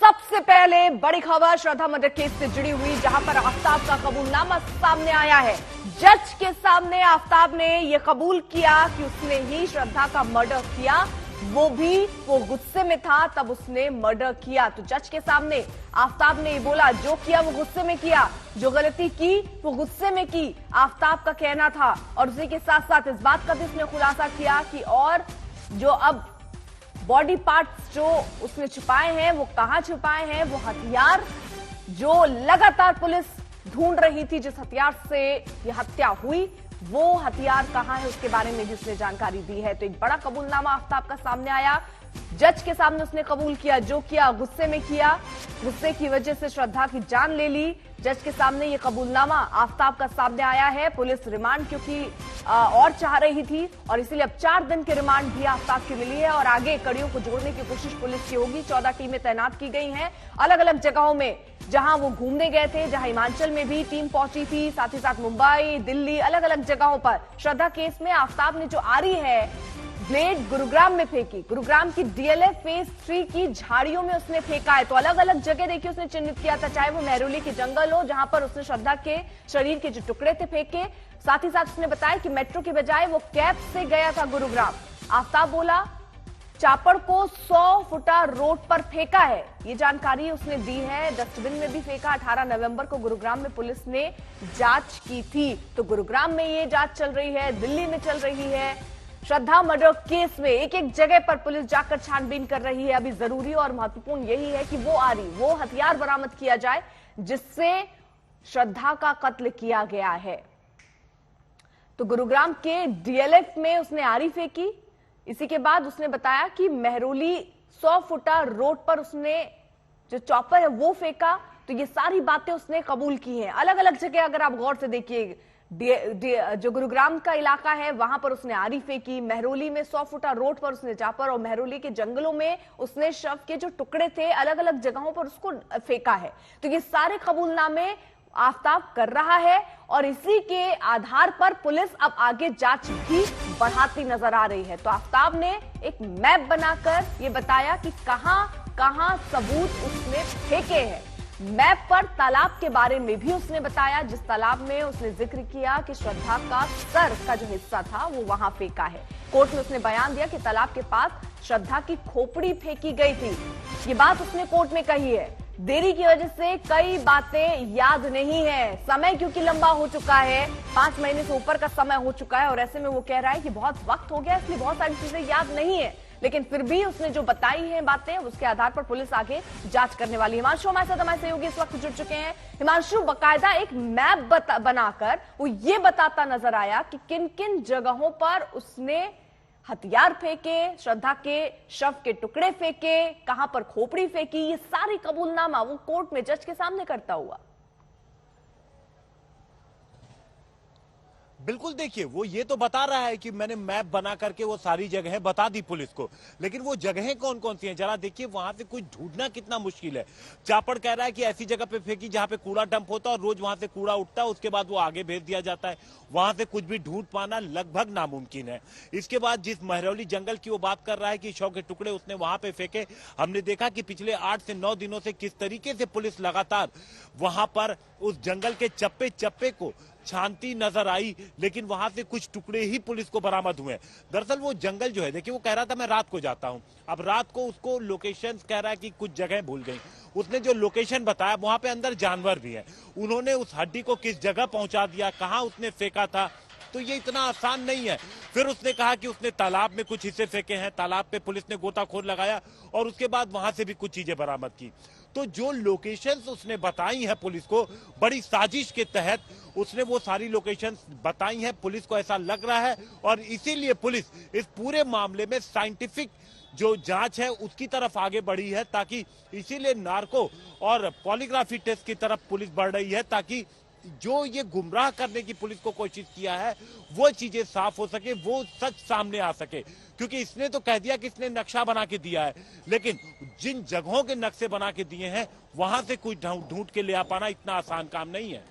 सबसे पहले बड़ी खबर श्रद्धा मर्डर केस से जुड़ी हुई, जहां पर आफ्ताब का कबूलनामा सामने आया है। जज के सामने आफ्ताब ने यह कबूल किया कि उसने ही श्रद्धा का मर्डर किया, वो गुस्से में था तब उसने मर्डर किया। तो जज के सामने आफ्ताब ने बोला जो किया वो गुस्से में किया, जो गलती की वो गुस्से में की, आफ्ताब का कहना था। और उसी के साथ साथ इस बात का भी उसने खुलासा किया कि और जो अब बॉडी पार्ट्स जो उसने छुपाए हैं वो कहां छुपाए हैं, वो हथियार जो लगातार पुलिस ढूंढ रही थी, जिस हथियार से यह हत्या हुई, वो हथियार कहां है उसके बारे में भी उसने जानकारी दी है। तो एक बड़ा कबूलनामा आफ्ताब का सामने आया। जज के सामने उसने कबूल किया जो किया गुस्से में किया, गुस्से की वजह से श्रद्धा की जान ले ली। जज के सामने ये कबूलनामा आफ्ताब का सामने आया है। पुलिस रिमांड क्योंकि और चाह रही थी और इसीलिए अब 4 दिन की रिमांड भी आफ्ताब की मिली है और आगे कड़ियों को जोड़ने की कोशिश पुलिस की होगी। 14 टीमें तैनात की गई हैं अलग अलग जगहों में, जहां वो घूमने गए थे, जहां हिमाचल में भी टीम पहुंची थी, साथ ही साथ मुंबई, दिल्ली, अलग अलग जगहों पर। श्रद्धा केस में आफ्ताब ने जो आरी है ब्लेड गुरुग्राम में फेंकी, गुरुग्राम की डीएलएफ फेज 3 की झाड़ियों में उसने फेंका है। तो अलग अलग जगह देखिए उसने चिन्हित किया था, चाहे वो मेहरौली के जंगल हो जहां पर उसने श्रद्धा के शरीर के जो टुकड़े थे फेंके। साथ ही साथ उसने बताया कि मेट्रो की बजाय वो कैब से गया था गुरुग्राम। आफ्ताब बोला चापड़ को 100 फुटा रोड पर फेंका है, ये जानकारी उसने दी है। डस्टबिन में भी फेंका। 18 नवंबर को गुरुग्राम में पुलिस ने जांच की थी। तो गुरुग्राम में ये जांच चल रही है, दिल्ली में चल रही है। श्रद्धा मर्डर केस में एक एक जगह पर पुलिस जाकर छानबीन कर रही है। अभी जरूरी और महत्वपूर्ण यही है कि वो हथियार बरामद किया जाए जिससे श्रद्धा का कत्ल किया गया है। तो गुरुग्राम के डीएलएफ में उसने आरी फेंकी। इसी के बाद उसने बताया कि मेहरौली 100 फुटा रोड पर उसने जो चॉपर है वो फेंका। तो ये सारी बातें उसने कबूल की हैं अलग अलग जगह। अगर आप गौर से देखिए, जो गुरुग्राम का इलाका है वहां पर उसने आरी फेंकी, मेहरौली में 100 फुटा रोड पर उसने चापर और मेहरौली के जंगलों में उसने शव के जो टुकड़े थे अलग अलग जगहों पर उसको फेंका है। तो ये सारे कबूलनामे आफ्ताब कर रहा है और इसी के आधार पर पुलिस अब आगे जांच भी बढ़ाती नजर आ रही है। तो आफ्ताब ने एक मैप बनाकर ये बताया कि कहां कहां सबूत उसने फेंके हैं। मैप पर तालाब के बारे में भी उसने बताया, जिस तालाब में उसने जिक्र किया कि श्रद्धा का सर का जो हिस्सा था वो वहां फेंका है। कोर्ट में उसने बयान दिया कि तालाब के पास श्रद्धा की खोपड़ी फेंकी गई थी, ये बात उसने कोर्ट में कही है। देरी की वजह से कई बातें याद नहीं है, समय क्योंकि लंबा हो चुका है, 5 महीने से ऊपर का समय हो चुका है और ऐसे में वो कह रहा है कि बहुत वक्त हो गया इसलिए बहुत सारी चीजें याद नहीं है। लेकिन फिर भी उसने जो बताई हैं बातें उसके आधार पर पुलिस आगे जांच करने वाली है। हिमांशु हमारे साथ हमारे सहयोगी इस वक्त जुड़ चुके हैं। हिमांशु, बकायदा एक मैप बनाकर वो ये बताता नजर आया कि किन किन जगहों पर उसने हथियार फेंके, श्रद्धा के शव के टुकड़े फेंके, कहां पर खोपड़ी फेंकी, ये सारी कबूलनामा वो कोर्ट में जज के सामने करता हुआ। बिल्कुल, देखिए वो ये तो बता रहा है कि मैंने मैप बना करके वो सारी जगहें बता दी पुलिस को, लेकिन वो जगहें कौन कौन सी हैं जरा देखिए। वहां से कुछ ढूंढना कितना मुश्किल है। चापड़ कह रहा है कि ऐसी जगह पे फेंकी जहां पे कूड़ा डंप होता है और रोज वहां से कूड़ा उठता है, उसके बाद वो आगे भेज दिया जाता है। वहां से कुछ भी ढूंढ पाना लगभग नामुमकिन है। इसके बाद जिस मेहरौली जंगल की वो बात कर रहा है कि शव के टुकड़े उसने वहां पे फेंके, हमने देखा कि पिछले 8 से 9 दिनों से किस तरीके से पुलिस लगातार वहां पर उस जंगल के चप्पे चप्पे को छानती नजर आई, लेकिन वहां से कुछ टुकड़े ही पुलिस को बरामद हुए। दरअसल वो जंगल जो है, देखिए वो कह रहा था मैं रात को जाता हूं, अब रात को उसको लोकेशन कह रहा है कि कुछ जगह भूल गई। उसने जो लोकेशन बताया वहां पे अंदर जानवर भी है, उन्होंने उस हड्डी को किस जगह पहुंचा दिया, कहां उसने फेंका था, तो ये इतना आसान नहीं है। फिर उसने कहा कि उसने तालाब में कुछ हिस्से फेंके हैं, तालाब पे पुलिस ने गोताखोर लगाया और उसके बाद वहां से भी कुछ चीजें बरामद की। तो जो लोकेशंस उसने बताई है पुलिस को, बड़ी साजिश के तहत उसने वो सारी लोकेशंस बताई हैं, पुलिस को ऐसा लग रहा है और इसीलिए पुलिस इस पूरे मामले में साइंटिफिक जो जांच है उसकी तरफ आगे बढ़ी है, ताकि इसीलिए नार्को और पॉलीग्राफी टेस्ट की तरफ पुलिस बढ़ रही है, ताकि जो ये गुमराह करने की पुलिस को कोशिश किया है वो चीजें साफ हो सके, वो सच सामने आ सके। क्योंकि इसने तो कह दिया कि इसने नक्शा बना के दिया है, लेकिन जिन जगहों के नक्शे बना के दिए हैं वहां से कुछ ढूंढ के ले आ पाना इतना आसान काम नहीं है।